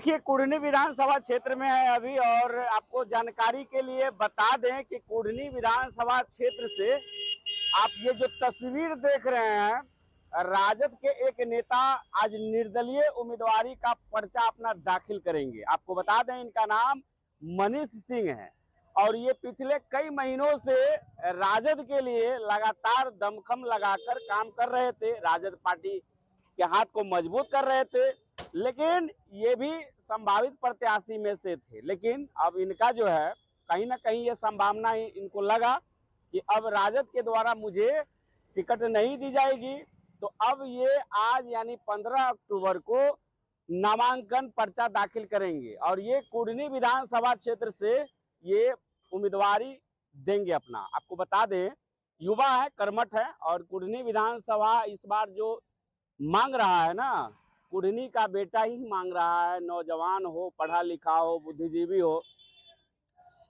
देखिए कुढ़नी विधानसभा क्षेत्र में है अभी, और आपको जानकारी के लिए बता दें कि कुढ़नी विधानसभा क्षेत्र से आप ये जो तस्वीर देख रहे हैं, राजद के एक नेता आज निर्दलीय उम्मीदवारी का पर्चा अपना दाखिल करेंगे। आपको बता दें इनका नाम मनीष सिंह है, और ये पिछले कई महीनों से राजद के लिए लगातार दमखम लगाकर काम कर रहे थे, राजद पार्टी के हाथ को मजबूत कर रहे थे, लेकिन ये भी संभावित प्रत्याशी में से थे। लेकिन अब इनका जो है कहीं ना कहीं ये संभावना इनको लगा कि अब राजद के द्वारा मुझे टिकट नहीं दी जाएगी, तो अब ये आज यानी 15 अक्टूबर को नामांकन पर्चा दाखिल करेंगे और ये कुढ़नी विधानसभा क्षेत्र से ये उम्मीदवारी देंगे अपना। आपको बता दें युवा है, कर्मठ है, और कुढ़नी विधानसभा इस बार जो मांग रहा है ना, कुढ़नी का बेटा ही मांग रहा है, नौजवान हो, पढ़ा लिखा हो, बुद्धिजीवी हो।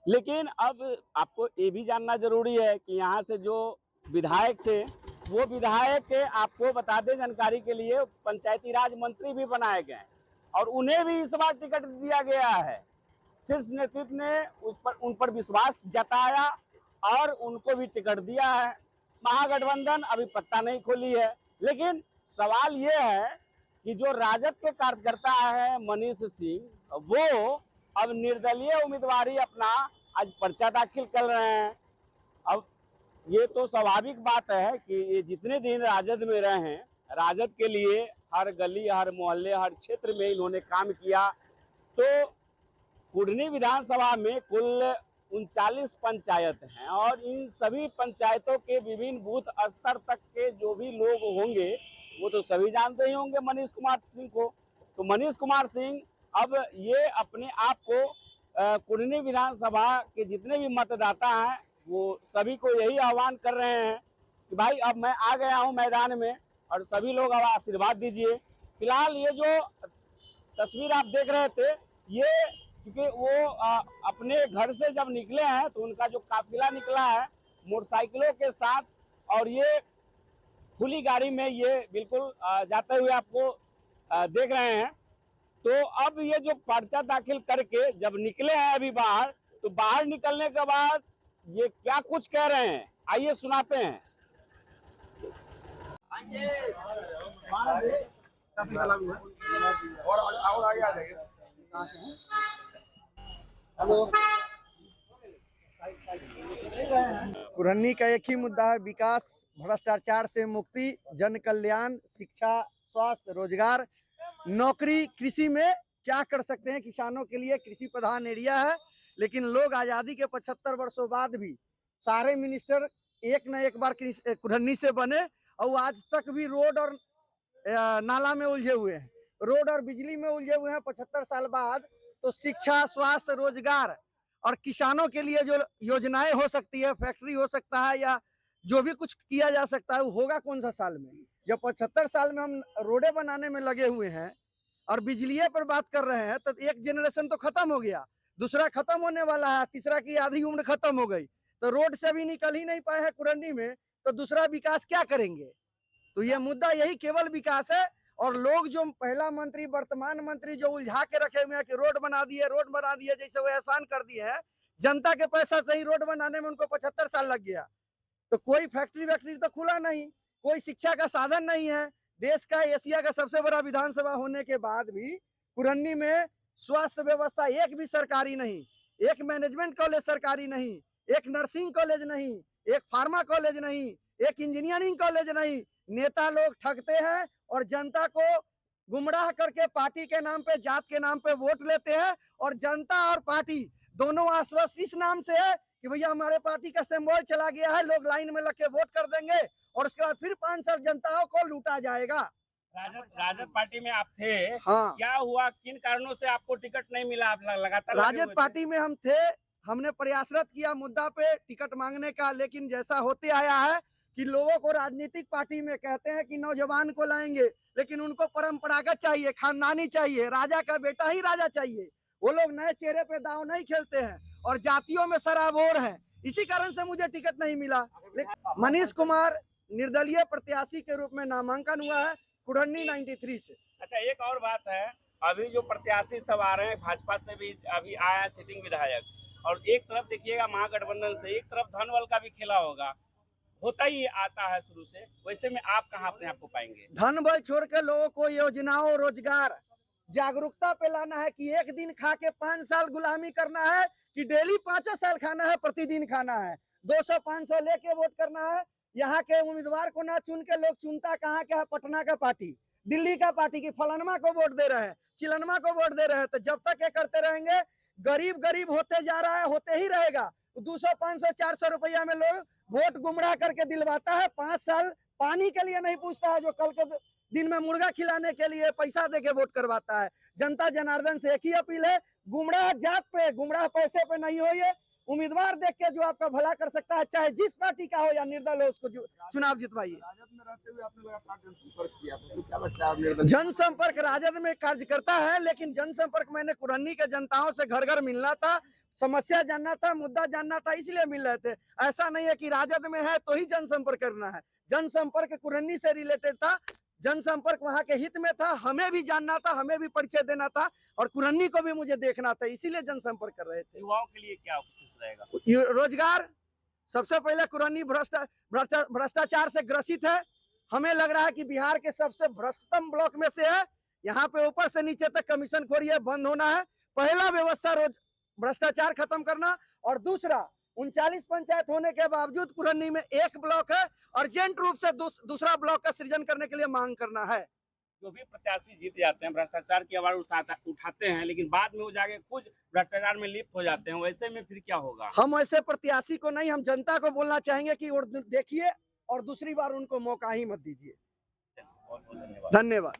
लेकिन अब आपको ये भी जानना जरूरी है कि यहाँ से जो विधायक थे वो विधायक आपको बता दें जानकारी के लिए पंचायती राज मंत्री भी बनाए गए और उन्हें भी इस बार टिकट दिया गया है। शीर्ष नेतृत्व ने उन पर विश्वास जताया और उनको भी टिकट दिया है। महागठबंधन अभी पत्ता नहीं खोली है, लेकिन सवाल ये है कि जो राजद के कार्यकर्ता है मनीष सिंह, वो अब निर्दलीय उम्मीदवारी अपना आज पर्चा दाखिल कर रहे हैं। अब ये तो स्वाभाविक बात है कि ये जितने दिन राजद में रहे हैं, राजद के लिए हर गली, हर मोहल्ले, हर क्षेत्र में इन्होंने काम किया। तो कुढ़नी विधानसभा में कुल 39 पंचायत हैं और इन सभी पंचायतों के विभिन्न बूथ स्तर तक के जो भी लोग होंगे वो तो सभी जानते ही होंगे मनीष कुमार सिंह को। तो मनीष कुमार सिंह अब ये अपने आप को कुढ़नी विधानसभा के जितने भी मतदाता हैं वो सभी को यही आह्वान कर रहे हैं कि भाई अब मैं आ गया हूं मैदान में और सभी लोग अब आशीर्वाद दीजिए। फिलहाल ये जो तस्वीर आप देख रहे थे, ये क्योंकि वो अपने घर से जब निकले हैं तो उनका जो काफिला निकला है मोटरसाइकिलों के साथ, और ये खुली गाड़ी में ये बिल्कुल जाते हुए आपको देख रहे हैं। तो अब ये जो पर्चा दाखिल करके जब निकले हैं अभी बाहर, तो बाहर निकलने के बाद ये क्या कुछ कह रहे हैं आइए सुनाते हैं। कुढ़नी का एक ही मुद्दा है, विकास, भ्रष्टाचार से मुक्ति, जन कल्याण, शिक्षा, स्वास्थ्य, रोजगार, नौकरी। कृषि में क्या कर सकते हैं किसानों के लिए, कृषि प्रधान एरिया है, लेकिन लोग आज़ादी के 75 वर्षों बाद भी सारे मिनिस्टर एक न एक बार कुढ़नी से बने और आज तक भी रोड और नाला में उलझे हुए हैं, रोड और बिजली में उलझे हुए हैं 75 साल बाद। तो शिक्षा, स्वास्थ्य, रोजगार और किसानों के लिए जो योजनाएं हो सकती है, फैक्ट्री हो सकता है या जो भी कुछ किया जा सकता है, वो होगा कौन सा साल में? जब 75 साल में हम रोडे बनाने में लगे हुए हैं और बिजली पर बात कर रहे हैं, तो एक जनरेशन तो खत्म हो गया, दूसरा खत्म होने वाला है, तीसरा की आधी उम्र खत्म हो गई, तो रोड से भी निकल ही नहीं पाए हैं कुढ़नी में, तो दूसरा विकास क्या करेंगे? तो ये मुद्दा यही केवल विकास है। और लोग जो पहला मंत्री, वर्तमान मंत्री जो उलझा के रखे हुए हैं कि रोड बना दिए, जैसे वो एहसान कर दिए है, जनता के पैसा से ही रोड बनाने में उनको 75 साल लग गया। तो कोई फैक्ट्री वैक्ट्री तो खुला नहीं, कोई शिक्षा का साधन नहीं है। देश का, एशिया का सबसे बड़ा विधानसभा होने के बाद भी कुढ़नी में स्वास्थ्य व्यवस्था एक भी सरकारी नहीं, एक मैनेजमेंट कॉलेज सरकारी नहीं, एक नर्सिंग कॉलेज नहीं, एक फार्मा कॉलेज नहीं, एक इंजीनियरिंग कॉलेज नहीं। नेता लोग ठगते हैं और जनता को गुमराह करके पार्टी के नाम पे, जात के नाम पे वोट लेते हैं, और जनता और पार्टी दोनों आश्वस्त इस नाम से है कि भैया हमारे पार्टी का सिंबल चला गया है, लोग लाइन में लग के वोट कर देंगे और उसके बाद फिर 5 साल जनताओं को लूटा जाएगा। राजद पार्टी में आप थे, हाँ, क्या हुआ, किन कारणों से आपको टिकट नहीं मिला? आप लगातार राजद पार्टी में हम थे, हमने प्रयासरत किया मुद्दा पे टिकट मांगने का, लेकिन जैसा होते आया है कि लोगों को राजनीतिक पार्टी में कहते हैं कि नौजवान को लाएंगे, लेकिन उनको परंपरागत चाहिए, खानदानी चाहिए, राजा का बेटा ही राजा चाहिए। वो लोग नए चेहरे पे दांव नहीं खेलते हैं और जातियों में सराबोर है। इसी कारण से मुझे टिकट नहीं मिला। मनीष कुमार निर्दलीय प्रत्याशी के रूप में नामांकन हुआ है कुढ़नी 93 से। अच्छा, एक और बात है अभी जो प्रत्याशी सब आ रहे हैं भाजपा से भी अभी आया है सिटिंग विधायक, और एक तरफ देखिएगा महागठबंधन से, एक तरफ धनबल का भी खेला होगा, होता ही आता है शुरू से। वैसे में आप कहाँ अपने आप को पाएंगे? धन बल छोड़ के लोगों को योजनाओं, रोजगार, जागरूकता पे लाना है कि एक दिन खा के 5 साल गुलामी करना है कि डेली 5 साल खाना है, प्रतिदिन खाना है, 200-500 लेके वोट करना है। यहाँ के उम्मीदवार को ना चुन के लोग चुनता कहाँ के है, पटना का पार्टी, दिल्ली का पार्टी की फलानमा को वोट दे रहे हैं, चिलनमा को वोट दे रहे हैं। तो जब तक ये करते रहेंगे, गरीब गरीब होते जा रहा है, होते ही रहेगा। 200-500-400 रुपया में लोग वोट गुमराह करके दिलवाता है, 5 साल पानी के लिए नहीं पूछता है, जो कल के दिन में मुर्गा खिलाने के लिए पैसा देके वोट करवाता है। जनता जनार्दन से एक ही अपील है, गुमराह जात पे, गुमराह पैसे पे नहीं हो। ये उम्मीदवार देख के जो आपका भला कर सकता है, चाहे जिस पार्टी का हो या निर्दल हो, उसको चुनाव जितवाइए। राजद में रहते हुए आपने लगातार जनसंपर्क किया था, तो क्या लगता है जनसंपर्क राजद में कार्य करता है, लेकिन जनसंपर्क मैंने कुरहनी के जनताओं से घर घर मिलना था, समस्या जानना था, मुद्दा जानना था, इसलिए मिल रहे थे। ऐसा नहीं है कि राजद में है तो ही जनसंपर्क करना है। जनसंपर्क कुरहनी से रिलेटेड था, जनसंपर्क वहां के हित में था, हमें भी जानना था, हमें भी परिचय देना था, और कुरहनी को भी मुझे देखना था, इसीलिए जनसंपर्क कर रहे थे। युवाओं के लिए क्या कोशिश रहेगा? रोजगार सबसे पहले, कुरहनी भ्रष्टाचार से ग्रसित है। हमें लग रहा है कि बिहार के सबसे भ्रष्टतम ब्लॉक में से है। यहाँ पे ऊपर से नीचे तक कमीशन खोरी बंद होना है। पहला व्यवस्था भ्रष्टाचार खत्म करना, और दूसरा 39 पंचायत होने के बावजूद कुरहनी में एक ब्लॉक है, अर्जेंट रूप से दूसरा ब्लॉक का सृजन करने के लिए मांग करना है। जो भी प्रत्याशी जीत जाते हैं भ्रष्टाचार की आवाज उठाते हैं, लेकिन बाद में वो जाके खुद भ्रष्टाचार में लिप्त हो जाते हैं, वैसे में फिर क्या होगा? हम ऐसे प्रत्याशी को नहीं, हम जनता को बोलना चाहेंगे कि देखिए और दूसरी बार उनको मौका ही मत दीजिए। बहुत बहुत धन्यवाद। धन्यवाद।